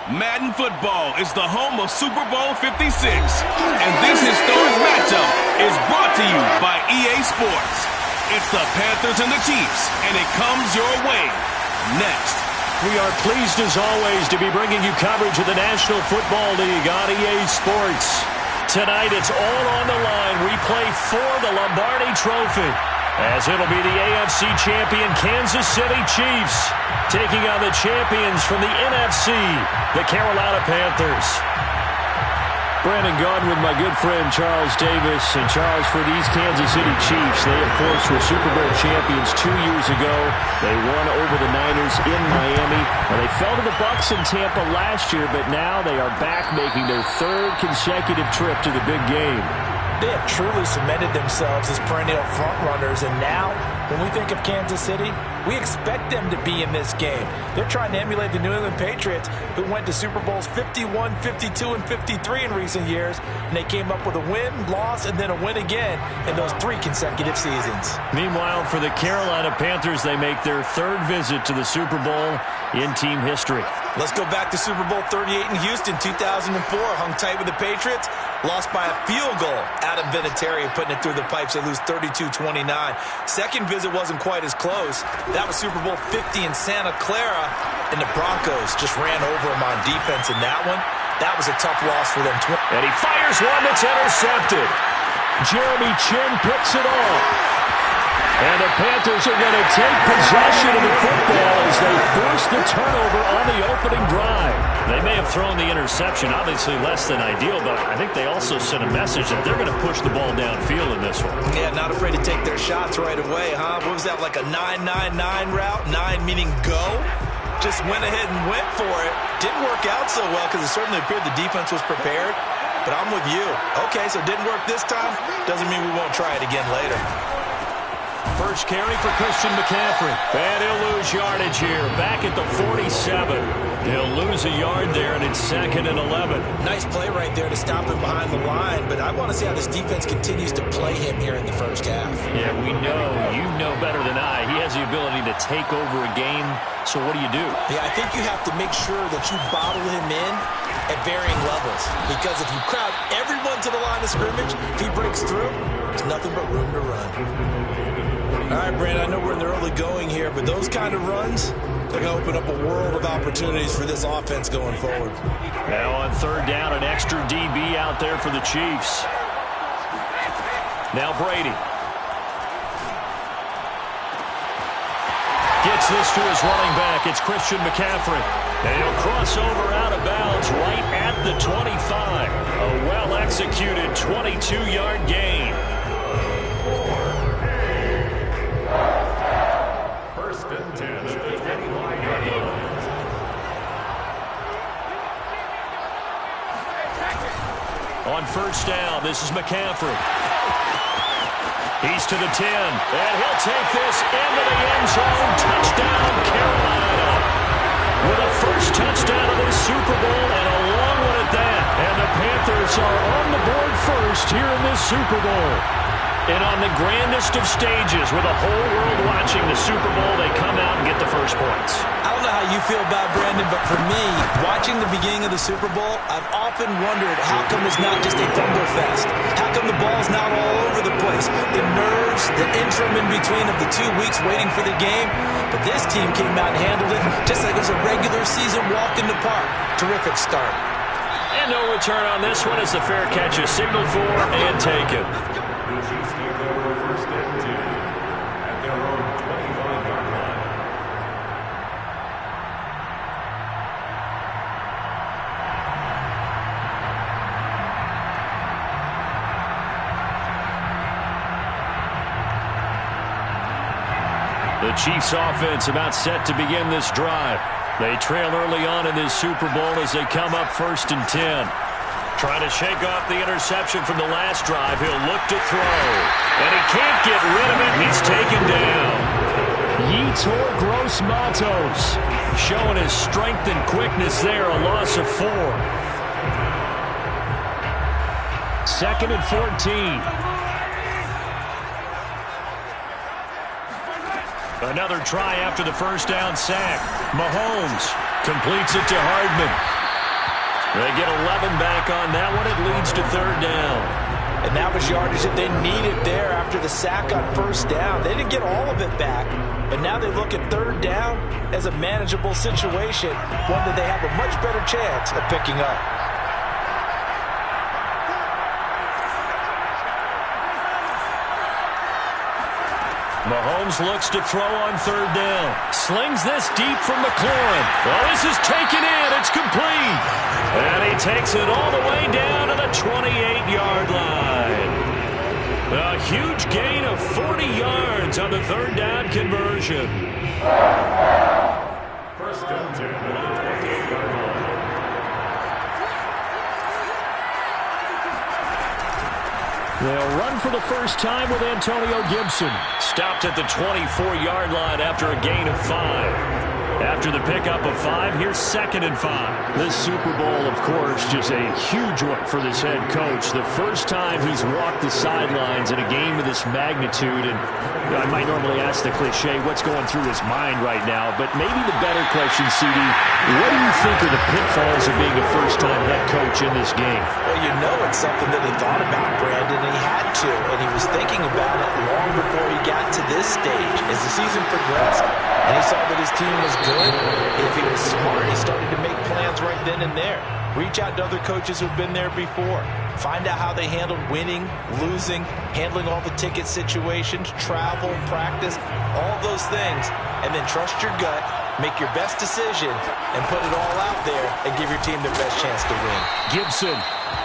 Madden football is the home of Super Bowl 56, and this historic matchup is brought to you by EA Sports. It's the Panthers and the Chiefs, and it comes your way next. We are pleased, as always, to be bringing you coverage of the National Football League on EA Sports. Tonight, it's all on the line. We play for the Lombardi Trophy, as it'll be the AFC champion Kansas City Chiefs taking on the champions from the NFC, the Carolina Panthers. Brandon Gaudin with my good friend Charles Davis. And Charles, for these Kansas City Chiefs, they, of course, were Super Bowl champions 2 years ago. They won over the Niners in Miami. Well, they fell to the Bucs in Tampa last year, but now they are back making their third consecutive trip to the big game. They have truly cemented themselves as perennial frontrunners, and now, when we think of Kansas City, we expect them to be in this game. They're trying to emulate the New England Patriots, who went to Super Bowls 51, 52, and 53 in recent years, and they came up with a win, loss, and then a win again in those 3 consecutive seasons. Meanwhile, for the Carolina Panthers, they make their third visit to the Super Bowl in team history. Let's go back to Super Bowl 38 in Houston, 2004. Hung tight with the Patriots, lost by a field goal. Adam Vinatieri putting it through the pipes. They lose 32-29. Second visit wasn't quite as close. That was Super Bowl 50 in Santa Clara, and the Broncos just ran over them on defense in that one. That was a tough loss for them. And he fires one that's intercepted. Jeremy Chin picks it off. And the Panthers are going to take possession of the football as they force the turnover on the opening drive. They may have thrown the interception, obviously less than ideal, but I think they also sent a message that they're going to push the ball downfield in this one. Yeah, not afraid to take their shots right away, huh? What was that, like a 9-9-9 route? 9 meaning go? Just went ahead and went for it. Didn't work out so well because it certainly appeared the defense was prepared. But I'm with you. Okay, so it didn't work this time. Doesn't mean we won't try it again later. First carry for Christian McCaffrey. And he'll lose yardage here. Back at the 47. He'll lose a yard there, and it's 2nd and 11. Nice play right there to stop him behind the line, but I want to see how this defense continues to play him here in the first half. Yeah, we know. You know better than I. He has the ability to take over a game, so what do you do? Yeah, I think you have to make sure that you bottle him in at varying levels, because if you crowd everyone to the line of scrimmage, if he breaks through, there's nothing but room to run. All right, Brandon, I know we're in the early going here, but those kind of runs, they're going to open up a world of opportunities for this offense going forward. Now on third down, an extra DB out there for the Chiefs. Now Brady. Gets this to his running back. It's Christian McCaffrey. And he'll cross over out of bounds right at the 25. A well-executed 22-yard gain. First and 10. On first down, this is McCaffrey. He's to the 10, and he'll take this into the end zone. Touchdown, Carolina. With a first touchdown of this Super Bowl, and a long one at that. And the Panthers are on the board first here in this Super Bowl. And on the grandest of stages, with the whole world watching the Super Bowl, they come out and get the first points. I don't know how you feel about it, Brandon, but for me, watching the beginning of the Super Bowl, I've often wondered how come it's not just a fumble fest? How come the ball's not all over the place? The nerves, the interim in between of the 2 weeks waiting for the game. But this team came out and handled it just like it was a regular season walk in the park. Terrific start. And no return on this one as the fair catch is signaled for and taken. The Chiefs offense about set to begin this drive. They trail early on in this Super Bowl as they come up 1st and 10. Trying to shake off the interception from the last drive. He'll look to throw. And he can't get rid of it. He's taken down. Yetur Gross-Matos showing his strength and quickness there. A loss of 4. 2nd and 14. Another try after the first down sack. Mahomes completes it to Hardman. They get 11 back on that one. It leads to third down. And that was yardage that they needed there after the sack on first down. They didn't get all of it back, but now they look at third down as a manageable situation, one that they have a much better chance of picking up. Mahomes looks to throw on third down. Slings this deep from McLaurin. Oh, this is taken in. It's complete. And he takes it all the way down to the 28-yard line. A huge gain of 40 yards on the third down conversion. First down to the 28-yard line. They'll run for the first time with Antonio Gibson. Stopped at the 24-yard line after a gain of 5. After the pickup of 5, here's 2nd and 5. This Super Bowl, of course, just a huge one for this head coach. The first time he's walked the sidelines in a game of this magnitude. And I might normally ask the cliche, what's going through his mind right now? But maybe the better question, CD, what do you think are the pitfalls of being a first-time head coach in this game? Well, you know it's something that he thought about, Brandon, and he had to. And he was thinking about it long before he got to this stage. As the season progressed, and he saw that his team was good, if he was smart, he started to make plans right then and there. Reach out to other coaches who've been there before. Find out how they handled winning, losing, handling all the ticket situations, travel, practice, all those things. And then trust your gut, make your best decision, and put it all out there and give your team the best chance to win. Gibson.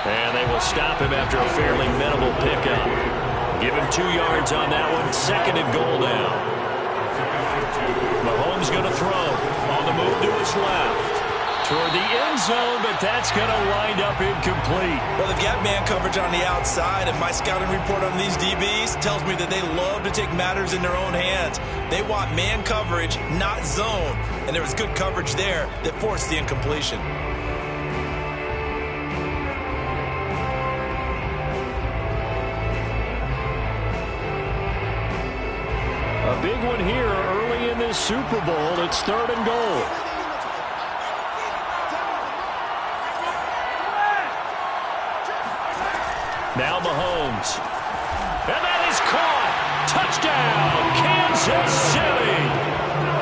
And they will stop him after a fairly minimal pickup. Give him 2 yards on that one. 2nd and goal now. Mahomes going to throw. On the move to his left. Toward the end zone, but that's going to wind up incomplete. Well, they've got man coverage on the outside, and my scouting report on these DBs tells me that they love to take matters in their own hands. They want man coverage, not zone. And there was good coverage there that forced the incompletion. A big one here early in this Super Bowl. It's 3rd and goal. Now Mahomes. And that is caught. Touchdown, Kansas City.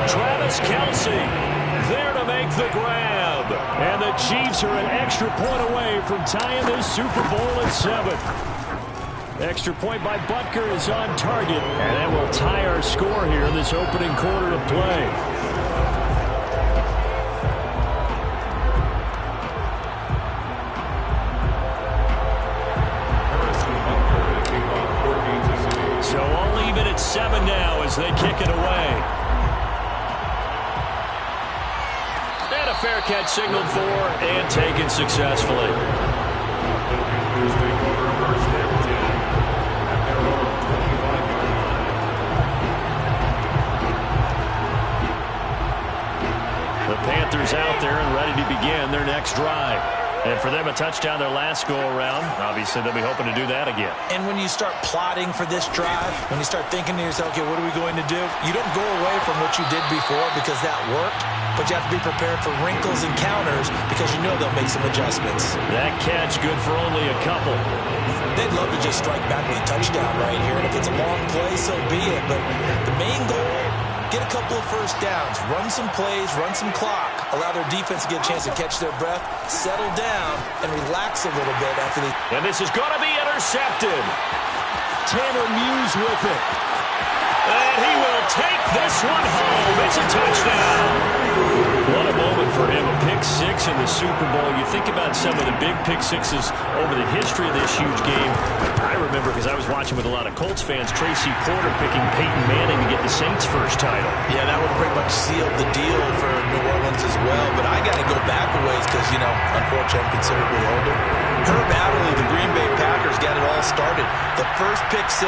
Travis Kelce there to make the grab. And the Chiefs are an extra point away from tying this Super Bowl at 7. Extra point by Butker is on target. And that will tie our score here in this opening quarter of play. So all even at 7 now as they kick it away. And a fair catch signaled for and taken successfully. The Panthers out there and ready to begin their next drive. And for them, a touchdown their last go-around. Obviously, they'll be hoping to do that again. And when you start plotting for this drive, when you start thinking to yourself, okay, what are we going to do? You don't go away from what you did before because that worked, but you have to be prepared for wrinkles and counters because you know they'll make some adjustments. That catch good for only a couple. They'd love to just strike back with a touchdown right here. And if it's a long play, so be it. But the main goal, get a couple of first downs, run some plays, run some clock, allow their defense to get a chance to catch their breath, settle down, and relax a little bit after they... And this is going to be intercepted. Tanner Muse with it. And he will take this one home. It's a touchdown. What a moment for him. A pick 6 in the Super Bowl. You think about some of the big pick 6s over the history of this huge game. I remember because I was watching with a lot of Colts fans, Tracy Porter picking Peyton Manning to get the Saints' first title. Yeah, that would pretty much seal the deal for New Orleans as well. But I got to go back a ways because, you know, unfortunately I'm considerably older. Herb Adderley, the Green Bay Packers, got it all started. The first pick 6,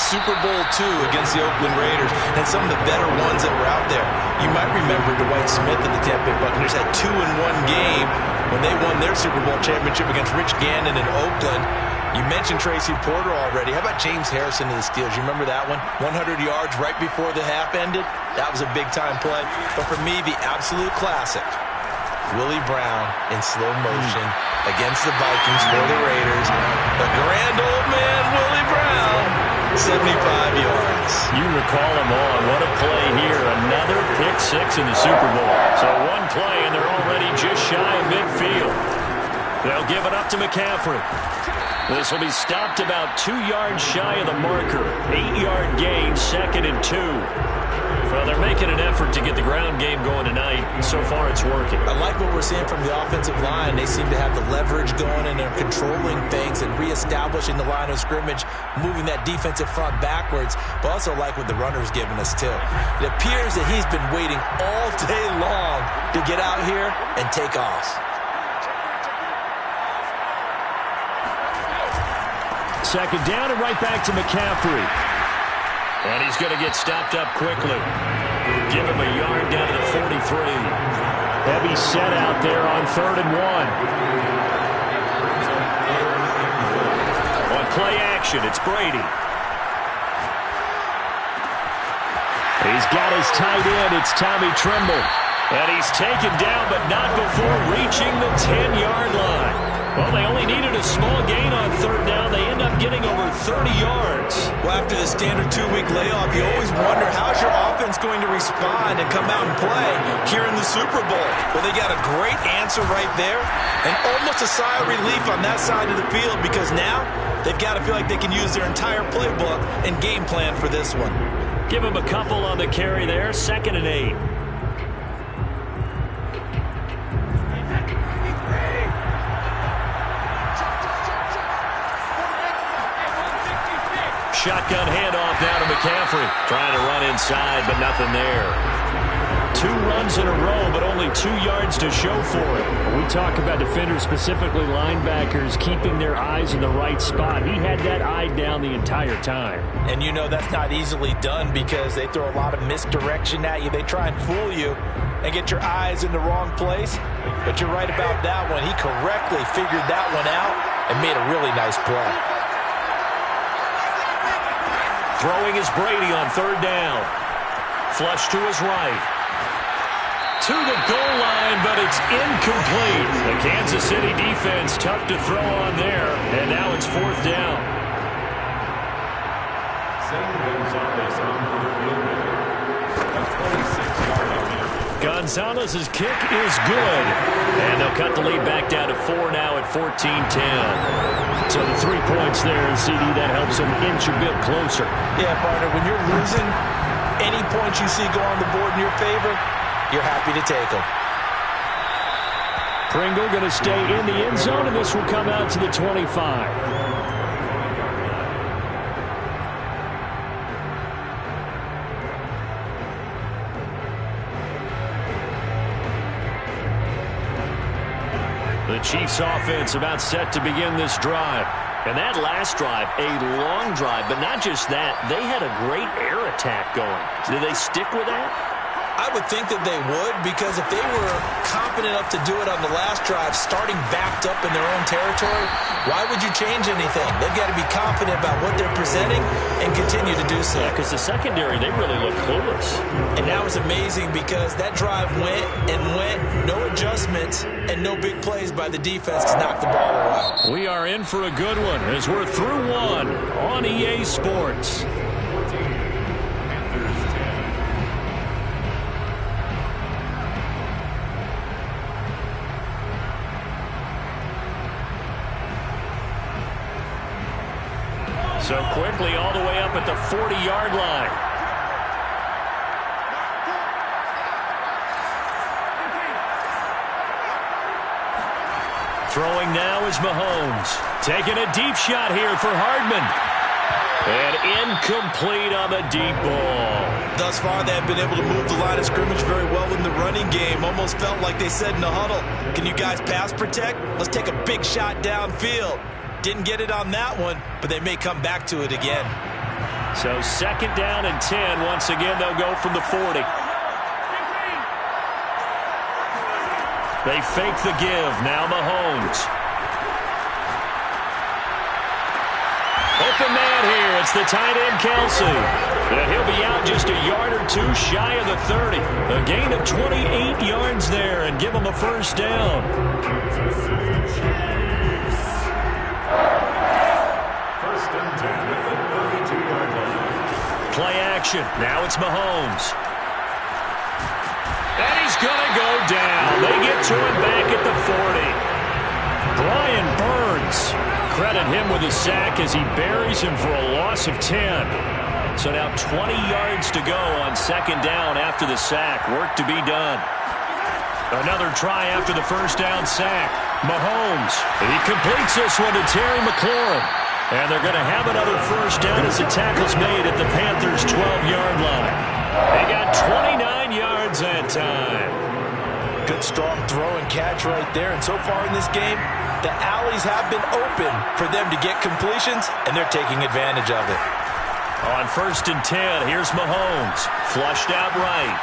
Super Bowl II against the Oakland Raiders, and some of the better ones that were out there. You might remember Dwight Smith and the Tampa Bay Buccaneers had 2-in-1 game when they won their Super Bowl championship against Rich Gannon in Oakland. You mentioned Tracy Porter already. How about James Harrison to the Steelers? You remember that one? 100 yards right before the half ended? That was a big-time play. But for me, the absolute classic, Willie Brown in slow motion against the Vikings for the Raiders. The grand old man, Willie Brown, 75 yards. You recall them all. What a play here. Another pick six in the Super Bowl. So one play, and they're already just shy of midfield. They'll give it up to McCaffrey. This will be stopped about 2 yards shy of the marker. 8-yard gain, 2nd and 2. Well, they're making an effort to get the ground game going tonight, and so far it's working. I like what we're seeing from the offensive line. They seem to have the leverage going, and they're controlling things and reestablishing the line of scrimmage, moving that defensive front backwards, but also like what the runner's giving us, too. It appears that he's been waiting all day long to get out here and take off. Second down and right back to McCaffrey. And he's going to get stopped up quickly. Give him a yard down to the 43. Heavy set out there on 3rd and 1. On play action, it's Brady. He's got his tight end. It's Tommy Tremble. And he's taken down, but not before reaching the 10-yard line. Well, they only needed a small gain on 3rd down. They end up getting over 30 yards. Well, after the standard 2-week layoff, you always wonder, how's your offense going to respond and come out and play here in the Super Bowl? Well, they got a great answer right there, and almost a sigh of relief on that side of the field, because now they've got to feel like they can use their entire playbook and game plan for this one. Give them a couple on the carry there, 2nd and 8. Shotgun handoff now to McCaffrey. Trying to run inside, but nothing there. 2 runs in a row, but only 2 yards to show for it. We talk about defenders, specifically linebackers, keeping their eyes in the right spot. He had that eye down the entire time. And you know that's not easily done, because they throw a lot of misdirection at you. They try and fool you and get your eyes in the wrong place. But you're right about that one. He correctly figured that one out and made a really nice play. Throwing is Brady on 3rd down. Flush to his right. To the goal line, but it's incomplete. The Kansas City defense tough to throw on there, and now it's 4th down. Gonzalez's kick is good. And they'll cut the lead back down to 4 now at 14-10. So the 3 points there, CD, that helps them inch a bit closer. Yeah, partner, when you're losing, any points you see go on the board in your favor, you're happy to take them. Pringle going to stay in the end zone, and this will come out to the 25. The Chiefs offense about set to begin this drive. And that last drive, a long drive, but not just that. They had a great air attack going. Did they stick with that? I would think that they would, because if they were confident enough to do it on the last drive, starting backed up in their own territory, why would you change anything? They've got to be confident about what they're presenting and continue to do so. Yeah, because the secondary, they really looked clueless. And that was amazing, because that drive went and went, no adjustments, and no big plays by the defense to knock the ball away. We are in for a good one as we're through one on EA Sports. So quickly all the way up at the 40-yard line. Throwing now is Mahomes. Taking a deep shot here for Hardman. And incomplete on the deep ball. Thus far, they have been able to move the line of scrimmage very well in the running game. Almost felt like they said in the huddle, can you guys pass protect? Let's take a big shot downfield. Didn't get it on that one, but they may come back to it again. So 2nd down and 10. Once again, they'll go from the 40. They fake the give. Now Mahomes. Open man here, it's the tight end, Kelsey. And he'll be out just a yard or two shy of the 30. A gain of 28 yards there and give him a first down. First and 10 at the 32-yard line. Play action. Now it's Mahomes. And he's going to go down. They get to him back at the 40. Brian Burns. Credit him with a sack as he buries him for a loss of 10. So now 20 yards to go on second down after the sack. Work to be done. Another try after the first down sack. Mahomes. He completes this one to Terry McLaurin. And they're going to have another first down as the tackle's made at the Panthers' 12-yard line. They got 29 yards that time. Good, strong throw and catch right there. And so far in this game, the alleys have been open for them to get completions, and they're taking advantage of it. On first and 10, here's Mahomes. Flushed out right.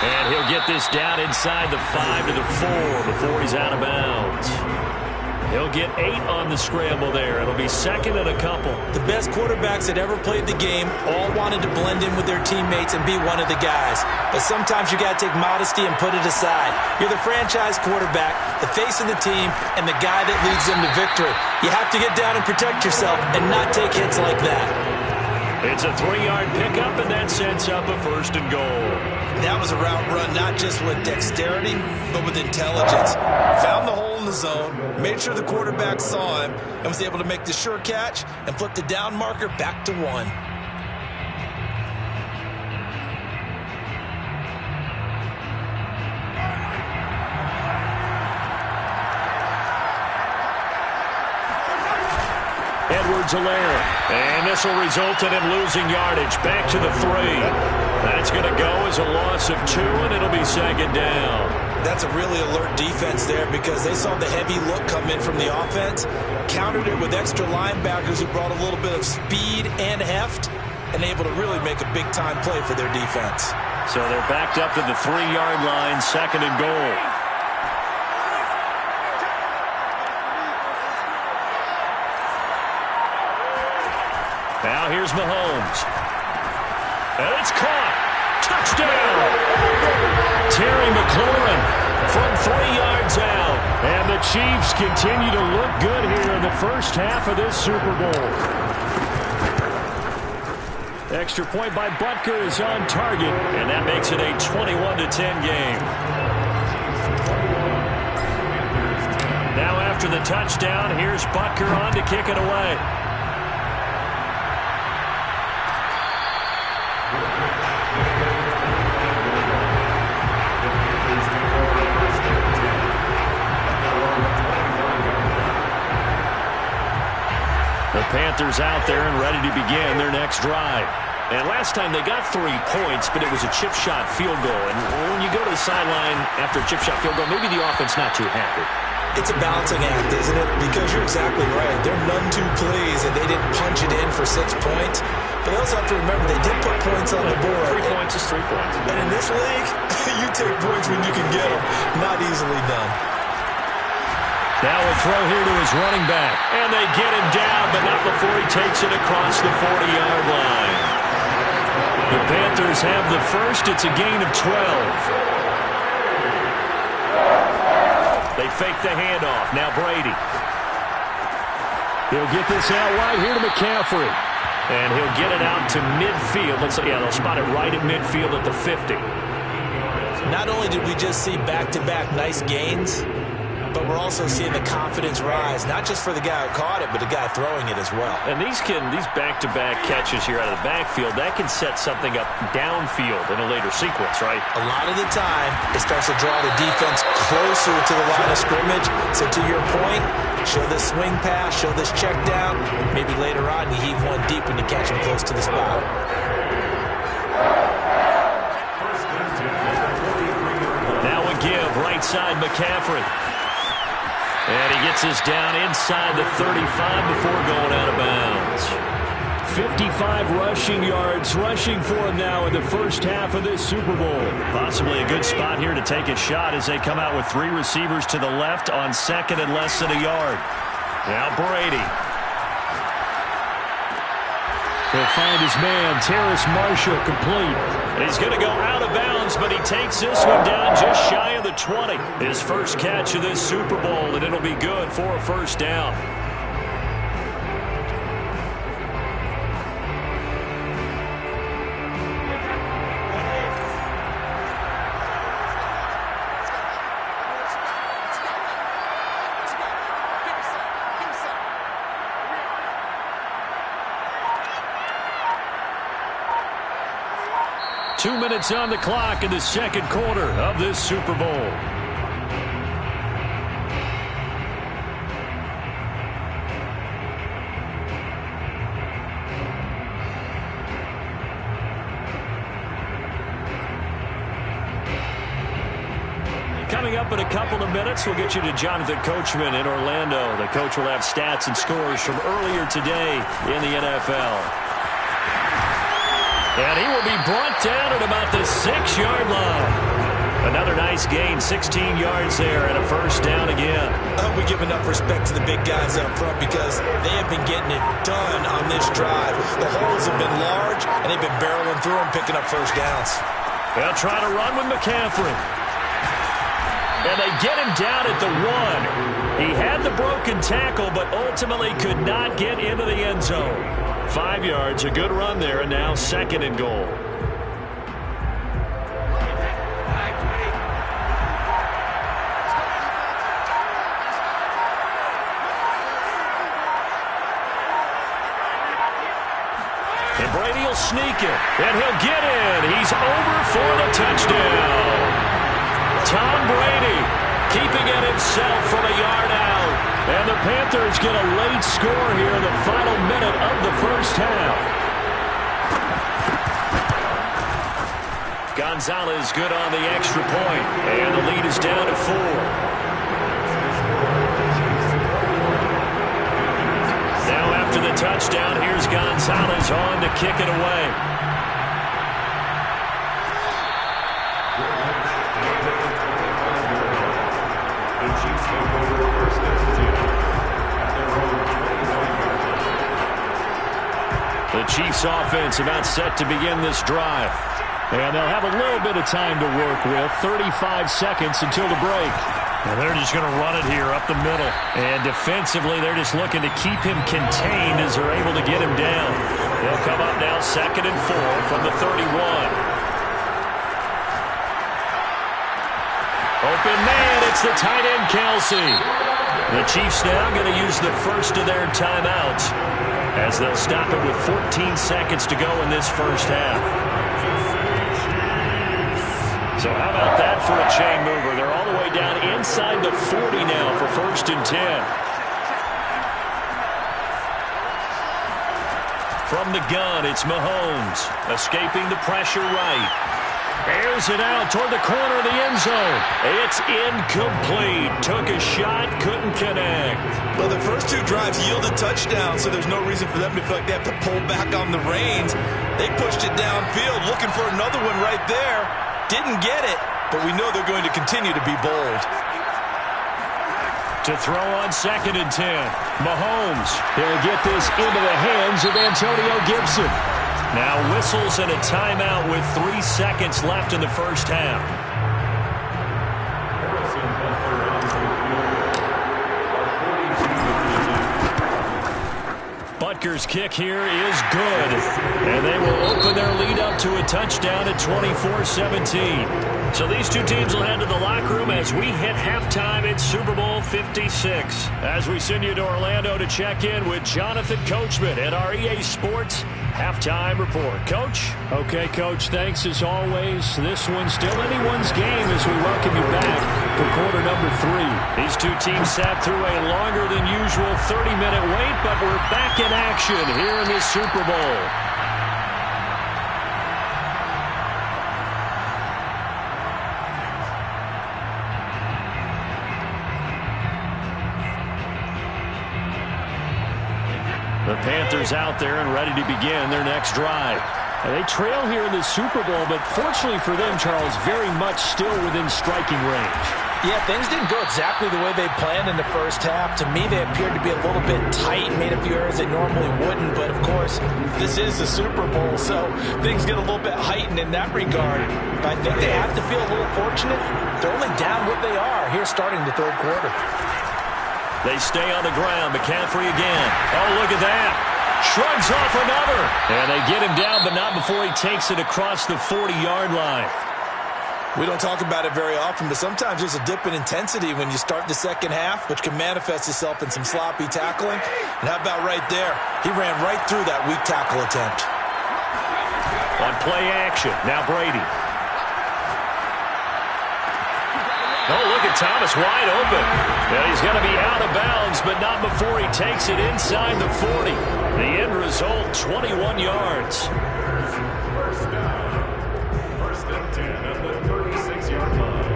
And he'll get this down inside the 5 to the 4 before he's out of bounds. He'll get 8 on the scramble there. It'll be second and a couple. The best quarterbacks that ever played the game all wanted to blend in with their teammates and be one of the guys. But sometimes you got to take modesty and put it aside. You're the franchise quarterback, the face of the team, and the guy that leads them to victory. You have to get down and protect yourself and not take hits like that. It's a 3-yard pickup, and that sets up a first and goal. That was a route run not just with dexterity, but with intelligence. Found the hole in the zone, made sure the quarterback saw him, and was able to make the sure catch and flip the down marker back to 1. Edwards-Helaire. And this will result in him losing yardage. Back to the 3. That's going to go as a loss of 2, and it'll be second down. That's a really alert defense there because they saw the heavy look come in from the offense, countered it with extra linebackers who brought a little bit of speed and heft, and able to really make a big-time play for their defense. So they're backed up to the 3-yard line, second and goal. Now here's Mahomes. And it's caught. Touchdown. Terry McLaurin from 3 yards out. And the Chiefs continue to look good here in the first half of this Super Bowl. Extra point by Butker is on target. And that makes it a 21-10 game. Now after the touchdown, here's Butker on to kick it away. The Panthers out there and ready to begin their next drive. And last time they got 3 points, but it was a chip shot field goal. And when you go to the sideline after a chip shot field goal, maybe the offense not too happy. It's a balancing act, isn't it? Because you're exactly right. They're none too pleased, and they didn't punch it in for 6 points. But they also have to remember they did put points on the board. 3 points is 3 points. And in this league, you take points when you can get them. Not easily done. Now a throw here to his running back. And they get him down, but not before he takes it across the 40-yard line. The Panthers have the first. It's a gain of 12. They fake the handoff. Now Brady. He'll get this out right here to McCaffrey. And he'll get it out to midfield. They'll spot it right at midfield at the 50. Not only did we just see back-to-back nice gains, but we're also seeing the confidence rise, not just for the guy who caught it, but the guy throwing it as well. And these back-to-back catches here out of the backfield, that can set something up downfield in a later sequence, right? A lot of the time, it starts to draw the defense closer to the line of scrimmage. So to your point, show this swing pass, show this check down. Maybe later on you heave one deep when you catch him close to the spot. Now a give, right side McCaffrey. And he gets this down inside the 35 before going out of bounds. 55 rushing yards rushing for him now in the first half of this Super Bowl. Possibly a good spot here to take a shot as they come out with 3 receivers to the left on second and less than a yard. Now Brady. He'll find his man, Terrace Marshall, complete. He's going to go out of bounds, but he takes this one down just shy of the 20. His first catch of this Super Bowl, and it'll be good for a first down. Two minutes on the clock in the second quarter of this Super Bowl. Coming up in a couple of minutes, we'll get you to Jonathan Coachman in Orlando. The coach will have stats and scores from earlier today in the NFL. And he will be brought down at about the 6-yard line. Another nice gain, 16 yards there, and a first down again. I hope we give enough respect to the big guys up front because they have been getting it done on this drive. The holes have been large, and they've been barreling through them, picking up first downs. They'll try to run with McCaffrey. And they get him down at the 1. He had the broken tackle, but ultimately could not get into the end zone. 5 yards, a good run there, and now second and goal. And Brady will sneak it, and he'll get in. He's over for the touchdown. Tom Brady keeping it himself from a yard out. And the Panthers get a late score here in the final minute of the first half. Gonzalez good on the extra point. And the lead is down to 4. Now after the touchdown, here's Gonzalez on to kick it away. The Chiefs offense about set to begin this drive. And they'll have a little bit of time to work with. 35 seconds until the break. And they're just going to run it here up the middle. And defensively, they're just looking to keep him contained as they're able to get him down. They'll come up now 2nd and 4 from the 31. Open man, it's the tight end, Kelsey. The Chiefs now going to use the first of their timeouts as they'll stop it with 14 seconds to go in this first half. So how about that for a chain mover? They're all the way down inside the 40 now for 1st and 10. From the gun, it's Mahomes escaping the pressure right. Airs it out toward the corner of the end zone. It's incomplete. Took a shot, couldn't connect. Well, the first 2 drives yielded touchdowns, so there's no reason for them to feel like they have to pull back on the reins. They pushed it downfield, looking for another one right there. Didn't get it, but we know they're going to continue to be bold. To throw on 2nd and 10. Mahomes. He'll get this into the hands of Antonio Gibson. Now whistles and a timeout with 3 seconds left in the first half. Butker's kick here is good. And they will open their lead up to a touchdown at 24-17. So these two teams will head to the locker room as we hit halftime in Super Bowl 56. As we send you to Orlando to check in with Jonathan Coachman at our EA Sports Halftime Report. Coach? Okay, Coach, thanks as always. This one's still anyone's game as we welcome you back for quarter number 3. These two teams sat through a longer than usual 30-minute wait, but we're back in action here in this Super Bowl. The Panthers out there and ready to begin their next drive. And they trail here in the Super Bowl, but fortunately for them, Charles, very much still within striking range. Yeah, things didn't go exactly the way they planned in the first half. To me, they appeared to be a little bit tight, made a few errors they normally wouldn't. But, of course, this is the Super Bowl, so things get a little bit heightened in that regard. But I think they have to feel a little fortunate. They're only down what they are here starting the third quarter. They stay on the ground. McCaffrey again. Oh, look at that. Shrugs off another. And they get him down, but not before he takes it across the 40-yard line. We don't talk about it very often, but sometimes there's a dip in intensity when you start the second half, which can manifest itself in some sloppy tackling. And how about right there? He ran right through that weak tackle attempt. On play action, now Brady. Oh, look at Thomas wide open. And he's going to be out of bounds, but not before he takes it inside the 40. The end result, 21 yards. First and 10 at the 36-yard line.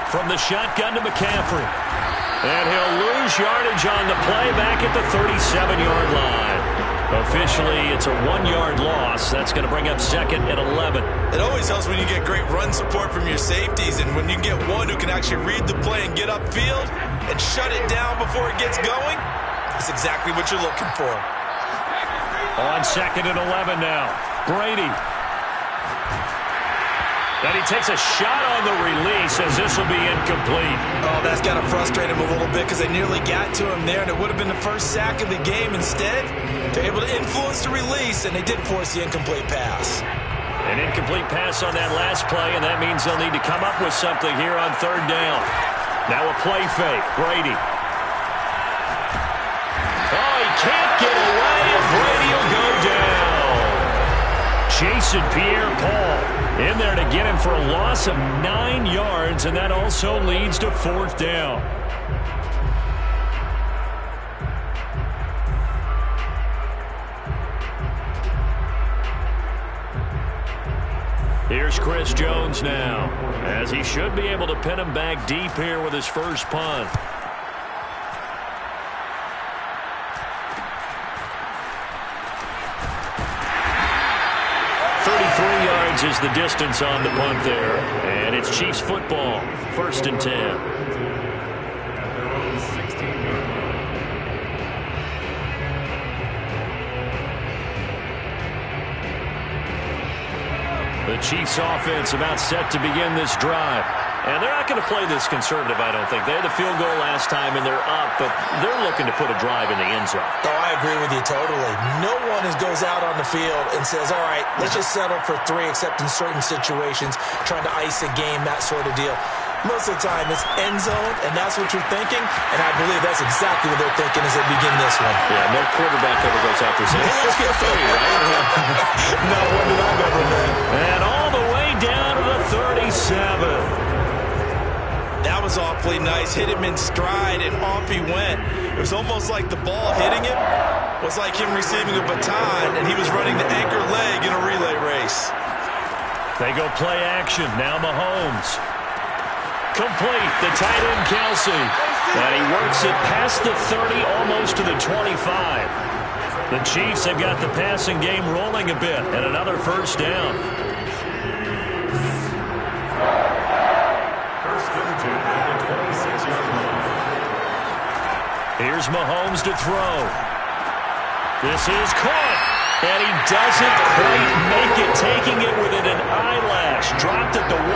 From the shotgun to McCaffrey. And he'll lose yardage on the play back at the 37-yard line. Officially, it's a 1-yard loss. That's going to bring up second and 11. It always helps when you get great run support from your safeties, and when you get one who can actually read the play and get upfield and shut it down before it gets going, that's exactly what you're looking for. On second and 11 now. Brady. And he takes a shot on the release as this will be incomplete. Oh, that's got to frustrate him a little bit because they nearly got to him there, and it would have been the first sack of the game. Instead, they're able to influence the release, and they did force the incomplete pass. An incomplete pass on that last play, and that means they'll need to come up with something here on third down. Now a play fake. Brady. Oh, he can't get away, and Brady will go down. Chasing Pierre-Paul in there to get him for a loss of 9 yards, and that also leads to fourth down. Here's Chris Jones now, as he should be able to pin him back deep here with his first punt. 33 yards is the distance on the punt there. And it's Chiefs football, first and 10. The Chiefs offense about set to begin this drive. And they're not going to play this conservative, I don't think. They had the field goal last time, and they're up, but they're looking to put a drive in the end zone. Oh, I agree with you totally. No one goes out on the field and says, all right, let's just settle for 3, except in certain situations, trying to ice a game, that sort of deal. Most of the time, it's end zone, and that's what you're thinking, and I believe that's exactly what they're thinking as they begin this one. Yeah, no quarterback ever goes out there saying, hey, let's get 30, right? No one that I've ever met. And all the way down to the 37. That was awfully nice. Hit him in stride, and off he went. It was almost like the ball hitting him was like him receiving a baton, and he was running the anchor leg in a relay race. They go play action. Now Mahomes. Complete. The tight end, Kelsey. And he works it past the 30, almost to the 25. The Chiefs have got the passing game rolling a bit, and another first down. Here's Mahomes to throw. This is caught. And he doesn't quite make it, taking it within an eyelash. Dropped at the 1.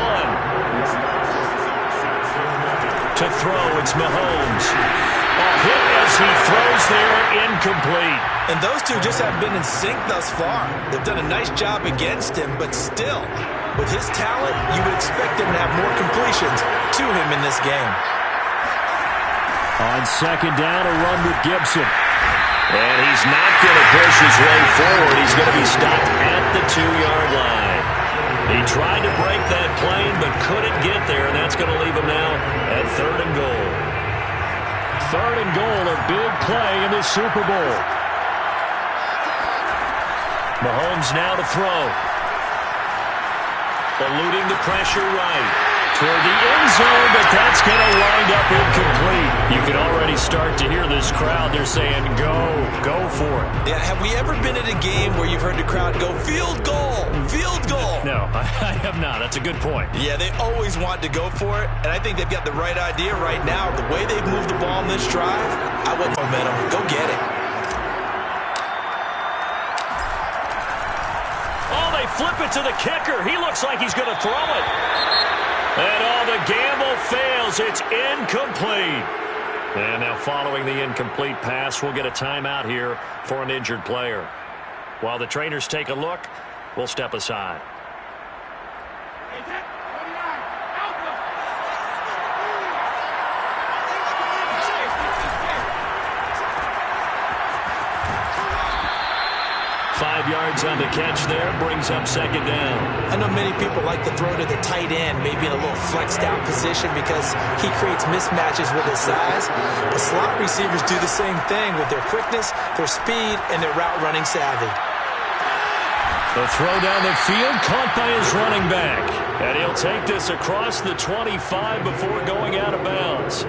To throw, it's Mahomes. A hit as he throws there, incomplete. And those two just haven't been in sync thus far. They've done a nice job against him, but still, with his talent, you would expect him to have more completions to him in this game. On second down, a run with Gibson. And he's not going to push his way forward. He's going to be stopped at the 2-yard line. He tried to break that plane, but couldn't get there, and that's going to leave him now at 3rd and goal. 3rd and goal, a big play in the Super Bowl. Mahomes now to throw. Eluding the pressure right. toward the end zone, but that's going to wind up incomplete. You can already start to hear this crowd. They're saying, go for it. Yeah, have we ever been at a game where you've heard the crowd go, field goal, field goal? No, I have not. That's a good point. Yeah, they always want to go for it, and I think they've got the right idea right now. The way they've moved the ball in this drive, I want momentum. Go get it. Flip it to the kicker. He looks like he's going to throw it. And the gamble fails. It's incomplete. And now following the incomplete pass, we'll get a timeout here for an injured player. While the trainers take a look, we'll step aside. 5 yards on the catch there, brings up second down. I know many people like to throw to the tight end, maybe in a little flexed out position because he creates mismatches with his size. The slot receivers do the same thing with their quickness, their speed, and their route running savvy. The throw down the field, caught by his running back. And he'll take this across the 25 before going out of bounds.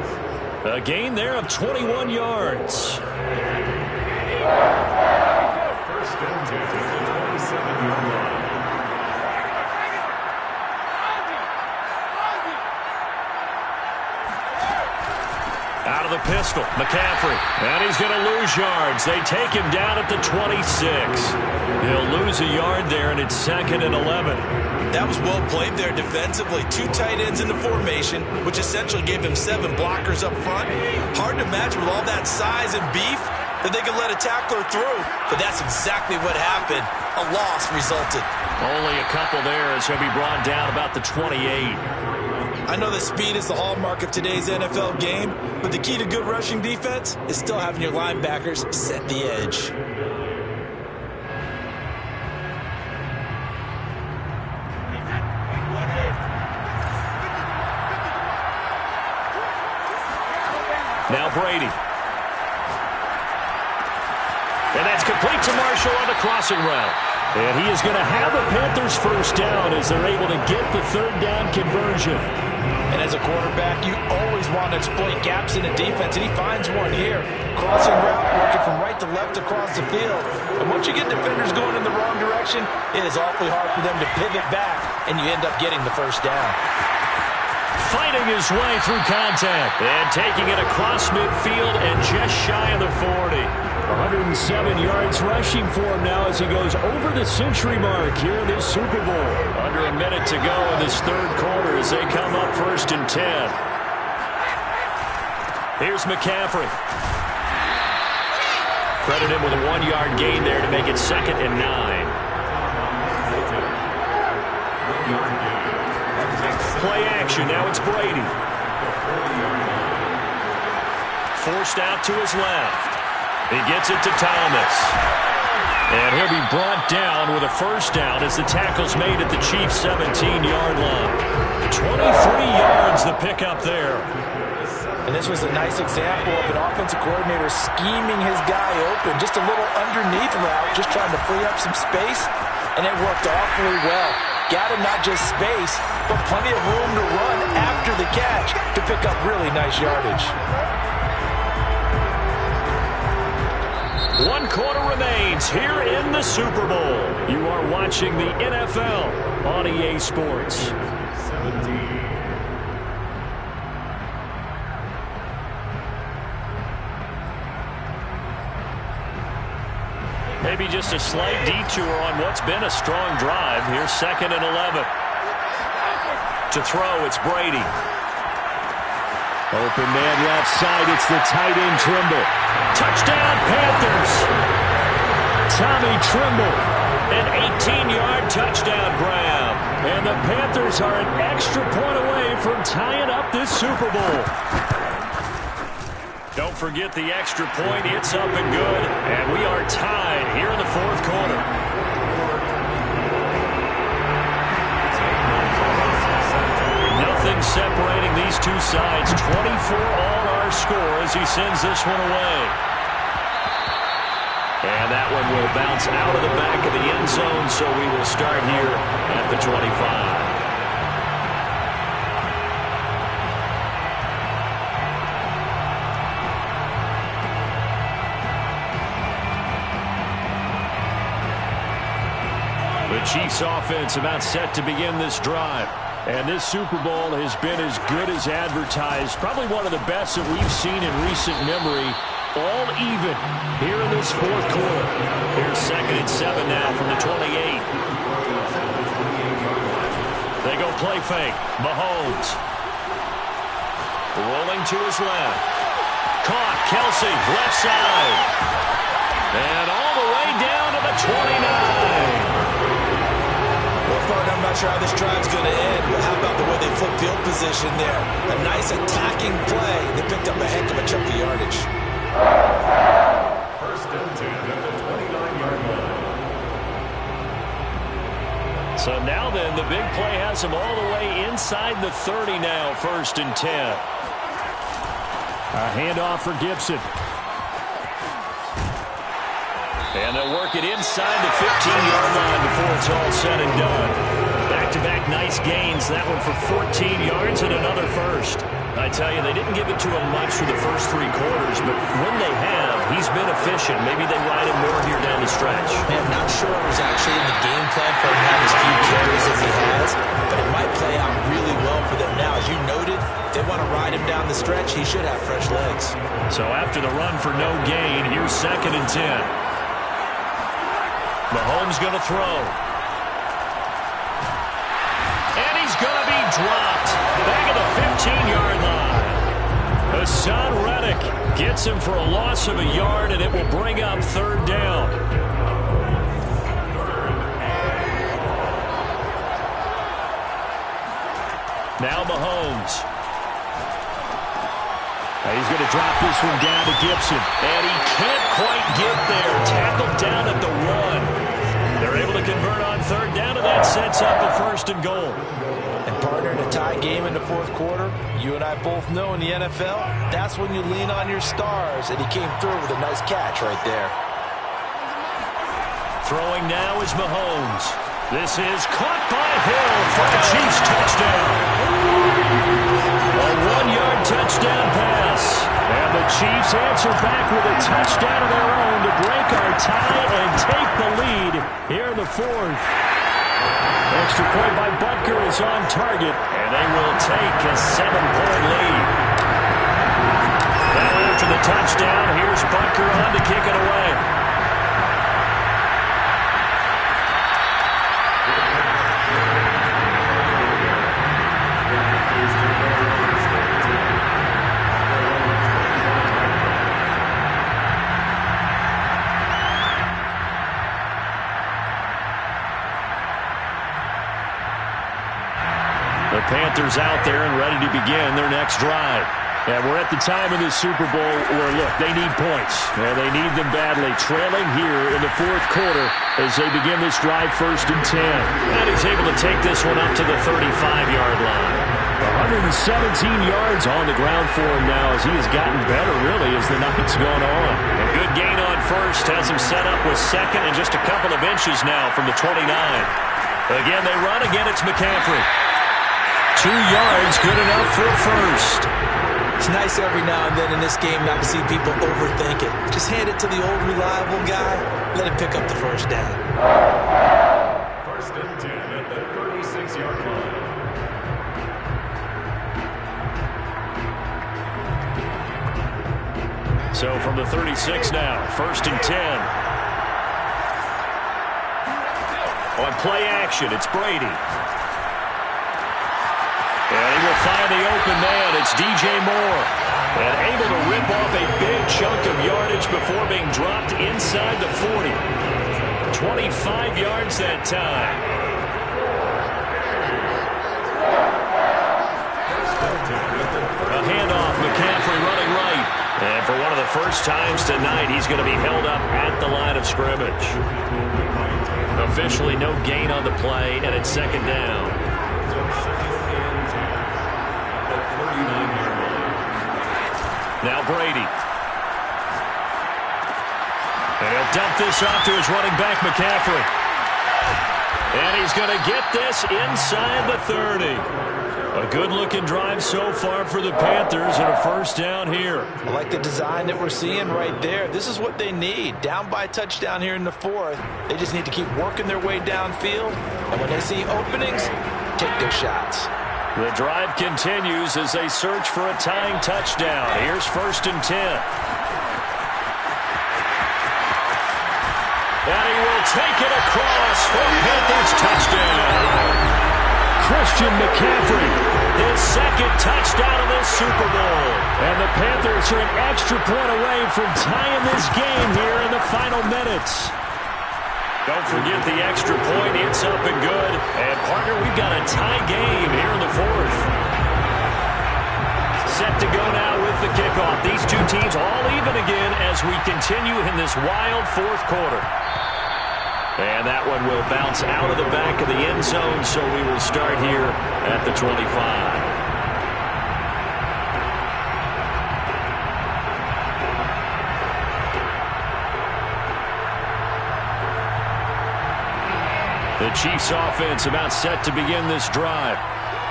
A gain there of 21 yards. First down to the 27-yard line. Out of the pistol, McCaffrey. And he's going to lose yards. They take him down at the 26. He'll lose a yard there, and it's 2nd and 11. That was well played there defensively. 2 tight ends in the formation, which essentially gave them 7 blockers up front. Hard to imagine with all that size and beef that they could let a tackler through. But that's exactly what happened. A loss resulted. Only a couple there as he'll be brought down about the 28. I know that speed is the hallmark of today's NFL game, but the key to good rushing defense is still having your linebackers set the edge. Now Brady. And that's complete to Marshall on the crossing route. And he is going to have the Panthers first down as they're able to get the 3rd down conversion. And as a quarterback, you always want to exploit gaps in the defense, and he finds one here. Crossing route, working from right to left across the field. And once you get defenders going in the wrong direction, it is awfully hard for them to pivot back, and you end up getting the first down. Fighting his way through contact and taking it across midfield and just shy of the 40. 107 yards rushing for him now as he goes over the century mark here in this Super Bowl. Under a minute to go in this 3rd quarter as they come up 1st and 10. Here's McCaffrey. Credit him with a 1-yard gain there to make it 2nd and 9. Play action, now it's Brady. Forced out to his left. He gets it to Thomas. And he'll be brought down with a first down as the tackle's made at the Chiefs' 17-yard line. 23 yards the pickup there. And this was a nice example of an offensive coordinator scheming his guy open. Just a little underneath route, just trying to free up some space. And it worked awfully well. Got him not just space, but plenty of room to run after the catch to pick up really nice yardage. 1 quarter remains here in the Super Bowl. You are watching the NFL on EA Sports. Maybe just a slight detour on what's been a strong drive. Here's 2nd and 11. To throw, it's Brady. Open man left side, it's the tight end Trimble. Touchdown Panthers! Tommy Trimble, an 18-yard touchdown grab. And the Panthers are an extra point away from tying up this Super Bowl. Don't forget the extra point, it's up and good. And we are tied here in the 4th quarter. Nothing separating these two sides. 24 all our score as he sends this one away. And that one will bounce out of the back of the end zone, so we will start here at the 25. Chiefs offense about set to begin this drive. And this Super Bowl has been as good as advertised. Probably one of the best that we've seen in recent memory. All even here in this fourth quarter. Here's 2nd and 7 now from the 28. They go play fake. Mahomes. Rolling to his left. Caught. Kelsey, left side. And all the way down to the 29. Well, partner, I'm not sure how this drive's going to end, but how about the way they flipped field position there? A nice attacking play. They picked up a heck of a chunk of yardage. First and 10 at the 29-yard line. So now then, the big play has him all the way inside the 30 now, 1st and 10. A handoff for Gibson. And they'll work it inside the 15-yard line before it's all said and done. Back-to-back nice gains. That one for 14 yards and another first. I tell you, they didn't give it to him much for the first 3 quarters, but when they have, he's been efficient. Maybe they ride him more here down the stretch. Man, not sure it was actually in the game plan for him to have as few carries as he has, but it might play out really well for them now. As you noted, if they want to ride him down the stretch, he should have fresh legs. So after the run for no gain, here's 2nd and 10. Mahomes going to throw. And he's going to be dropped. Back at the 15-yard line. Hassan Reddick gets him for a loss of a yard, and it will bring up 3rd down. Now Mahomes. He's going to drop this one down to Gibson. And he can't quite get there. Tackled down at the 1. They're able to convert on 3rd down, and that sets up a 1st and goal. And partner, in a tie game in the 4th quarter, you and I both know in the NFL, that's when you lean on your stars, and he came through with a nice catch right there. Throwing now is Mahomes. This is caught by Hill for the Chiefs touchdown. A 1-yard touchdown pass. And the Chiefs answer back with a touchdown of their own to break our tie and take the lead here in the 4th. Extra point by Butker is on target, and they will take a 7-point lead. Now after the touchdown, here's Butker on to kick it away. Panthers out there and ready to begin their next drive. And we're at the time in the Super Bowl where, look, they need points. And they need them badly. Trailing here in the 4th quarter as they begin this drive 1st and 10. And he's able to take this one up to the 35-yard line. 117 yards on the ground for him now as he has gotten better, really, as the night's gone on. A good gain on 1st has him set up with 2nd and just a couple of inches now from the 29. Again, they run. Again, it's McCaffrey. 2 yards, good enough for a 1st. It's nice every now and then in this game not to see people overthink it. Just hand it to the old reliable guy. Let him pick up the 1st down. 1st and 10 at the 36-yard line. So from the 36 now, 1st and 10. On play action, it's Brady. And he will find the open man. It's DJ Moore. And able to rip off a big chunk of yardage before being dropped inside the 40. 25 yards that time. A handoff, McCaffrey running right. And for one of the first times tonight, he's going to be held up at the line of scrimmage. Officially no gain on the play, and it's 2nd down. Now Brady. And he'll dump this off to his running back, McCaffrey. And he's going to get this inside the 30. A good-looking drive so far for the Panthers and a first down here. I like the design that we're seeing right there. This is what they need. Down by a touchdown here in the fourth. They just need to keep working their way downfield. And when they see openings, take their shots. The drive continues as they search for a tying touchdown. Here's 1st and 10. And he will take it across for a Panthers touchdown. Christian McCaffrey, his second touchdown of this Super Bowl. And the Panthers are an extra point away from tying this game here in the final minutes. Don't forget the extra point. It's up and good. And, partner, we've got a tie game here in the fourth. Set to go now with the kickoff. These two teams all even again as we continue in this wild fourth quarter. And that one will bounce out of the back of the end zone, so we will start here at the 25. The Chiefs offense about set to begin this drive.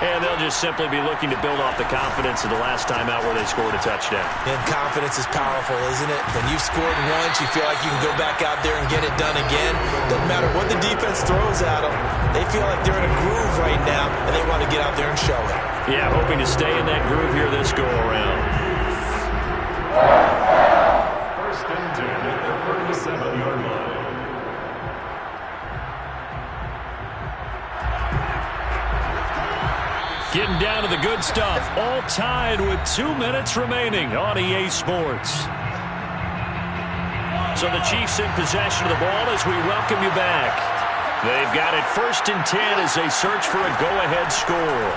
And they'll just simply be looking to build off the confidence of the last time out where they scored a touchdown. And confidence is powerful, isn't it? When you've scored once, you feel like you can go back out there and get it done again. Doesn't matter what the defense throws at them. They feel like they're in a groove right now, and they want to get out there and show it. Yeah, hoping to stay in that groove here this go-around. 1st and 10 at the 37-yard line. Getting down to the good stuff. All tied with 2 minutes remaining on EA Sports. So the Chiefs in possession of the ball as we welcome you back. They've got it 1st and 10 as they search for a go-ahead score.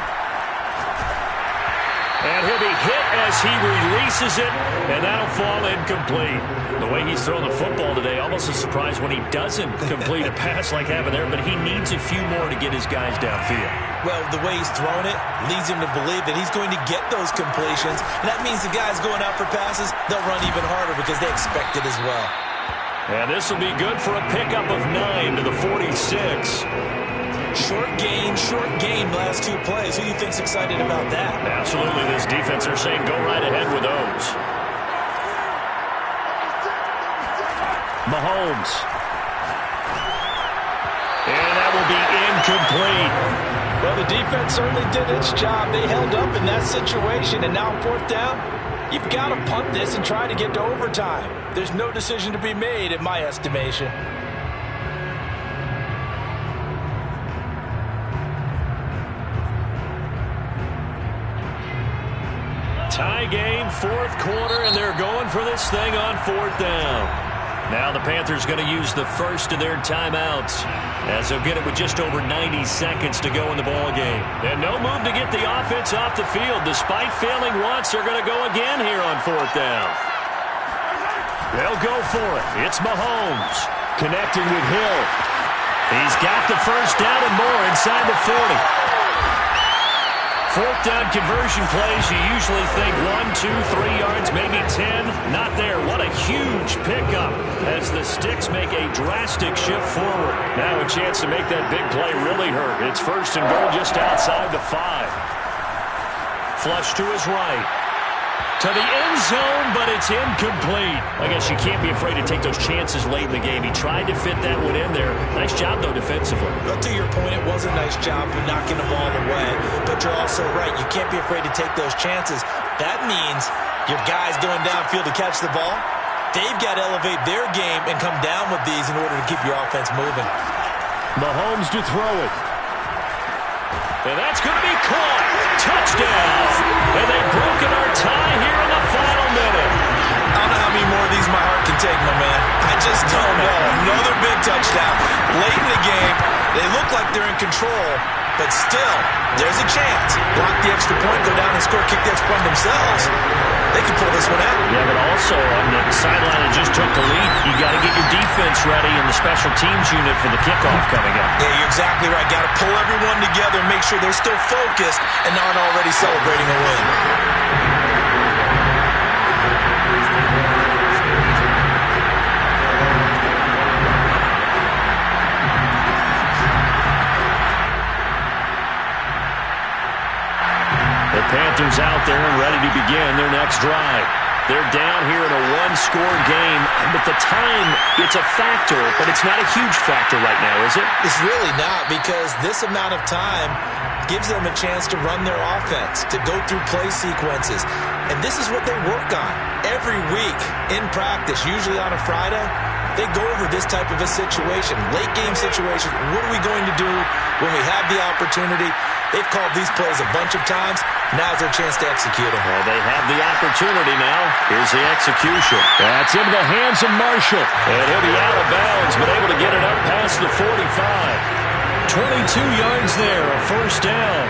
And he'll be hit as he releases it, and that'll fall incomplete. The way he's throwing the football today, almost a surprise when he doesn't complete a pass like happened there, but he needs a few more to get his guys downfield. Well, the way he's thrown it leads him to believe that he's going to get those completions, and that means the guys going out for passes, they'll run even harder because they expect it as well. And this will be good for a pickup of 9 to the 46. Short gain, last 2 plays. Who do you think's excited about that? Absolutely, this defense are saying go right ahead with those. Mahomes. And that will be incomplete. Well, the defense certainly did its job. They held up in that situation, and now 4th down, you've got to punt this and try to get to overtime. There's no decision to be made, in my estimation. Tie game, 4th quarter, and they're going for this thing on 4th down. Now the Panthers going to use the first of their timeouts as they'll get it with just over 90 seconds to go in the ball game. And no move to get the offense off the field. Despite failing once, they're going to go again here on 4th down. They'll go for it. It's Mahomes connecting with Hill. He's got the first down and more inside the 40. 4th down conversion plays, you usually think 1, 2, 3 yards, maybe 10. Not there. What a huge pickup as the Sticks make a drastic shift forward. Now a chance to make that big play really hurt. It's 1st and goal just outside the 5. Flush to his right. To the end zone, but it's incomplete. I guess you can't be afraid to take those chances late in the game. He tried to fit that one in there. Nice job, though, defensively. But to your point, it was a nice job of knocking the ball away. But you're also right. You can't be afraid to take those chances. That means your guys going downfield to catch the ball, they've got to elevate their game and come down with these in order to keep your offense moving. Mahomes to throw it. And that's going to be caught. Touchdown. And they've broken our tie here in the final minute. I don't know how many more of these my heart can take, my man. I just don't know. Another big touchdown. Late in the game, they look like they're in control, but still, there's a chance. Block the extra point, go down and score, kick the extra point themselves. They can pull this one out. Yeah, but also on the sideline that just took the lead, you got to get your defense ready and the special teams unit for the kickoff coming up. Yeah, you're exactly right. Got to pull everyone together and make sure they're still focused and not already celebrating a win. low-score game. But the time, it's a factor, but it's not a huge factor right now, is it? It's really not, because this amount of time gives them a chance to run their offense, to go through play sequences. And this is what they work on every week in practice, usually on a Friday. They go over this type of a situation, late game situation. What are we going to do when we have the opportunity? They've called these plays a bunch of times. Now's their chance to execute them. Well, they have the opportunity now. Here's the execution. That's into the hands of Marshall. And he'll be out of bounds, but able to get it up past the 45. 22 yards there, a first down.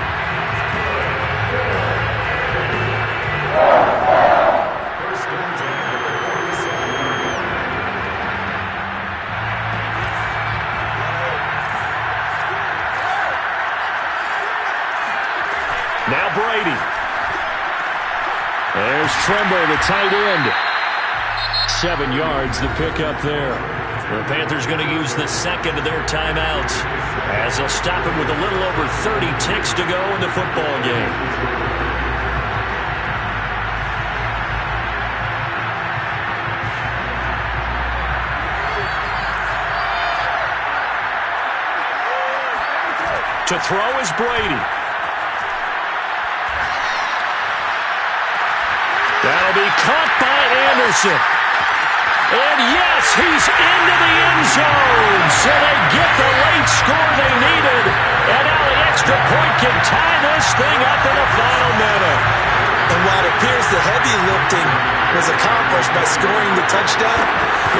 Now Brady. There's Tremble, the tight end. 7 yards to pick up there. The Panthers going to use the second of their timeouts as they'll stop it with a little over 30 ticks to go in the football game. To throw is Brady. That'll be caught by Anderson. And yes, he's into the end zone. So they get the late score they needed. And now the extra point can tie this thing up in the final minute. And while it appears the heavy lifting was accomplished by scoring the touchdown,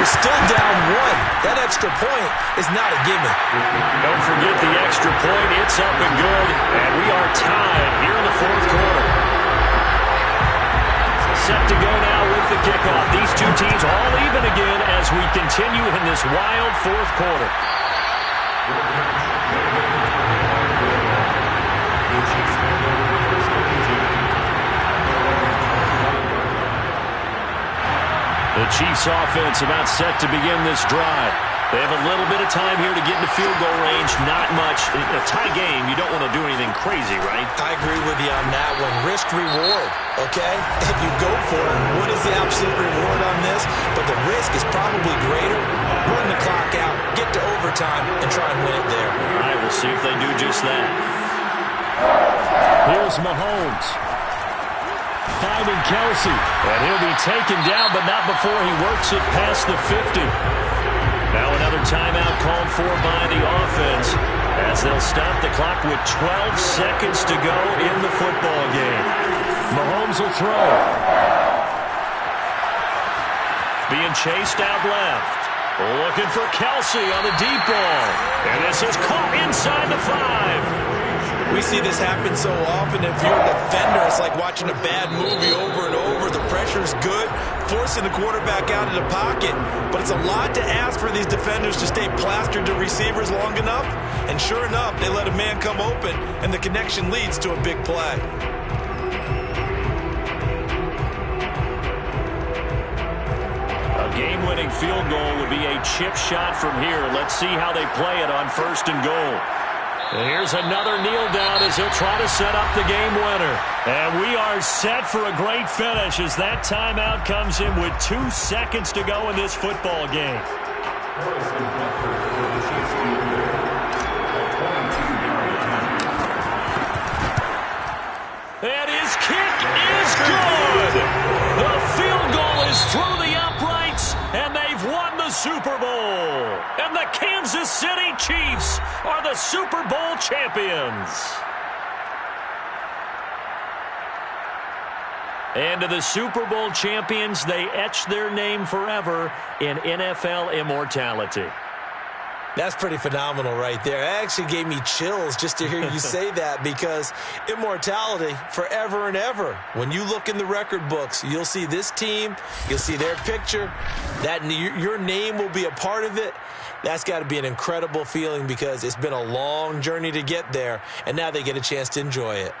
you're still down one. That extra point is not a gimme. Don't forget the extra point. It's up and good. And we are tied here in the fourth quarter. Set to go now with the kickoff. These two teams all even again as we continue in this wild fourth quarter. The Chiefs offense about set to begin this drive. They have a little bit of time here to get into field goal range. Not much. In a tie game, you don't want to do anything crazy, right? I agree with you on that one. Risk reward, okay? If you go for it, what is the absolute reward on this? But the risk is probably greater. Run the clock out, get to overtime, and try and win it there. All right, we'll see if they do just that. Here's Mahomes. Finding Kelsey. And he'll be taken down, but not before he works it past the 50. Now another timeout called for by the offense as they'll stop the clock with 12 seconds to go in the football game. Mahomes will throw. Being chased out left. Looking for Kelsey on the deep ball. And this is caught inside the 5. We see this happen so often. If you're a defender, it's like watching a bad movie over and over. The pressure's good, forcing the quarterback out of the pocket. But it's a lot to ask for these defenders to stay plastered to receivers long enough. And sure enough, they let a man come open, and the connection leads to a big play. A game-winning field goal would be a chip shot from here. Let's see how they play it on 1st and goal. And here's another kneel down as he'll try to set up the game winner. And we are set for a great finish as that timeout comes in with 2 seconds to go in this football game. And his kick is good. The field goal is through the uprights, and they've won the Super Bowl. And the Kansas City Chiefs are the Super Bowl champions. And to the Super Bowl champions, they etch their name forever in NFL immortality. That's pretty phenomenal right there. It actually gave me chills just to hear you say that, because immortality forever and ever. When you look in the record books, you'll see this team, you'll see their picture, that your name will be a part of it. That's got to be an incredible feeling, because it's been a long journey to get there, and now they get a chance to enjoy it.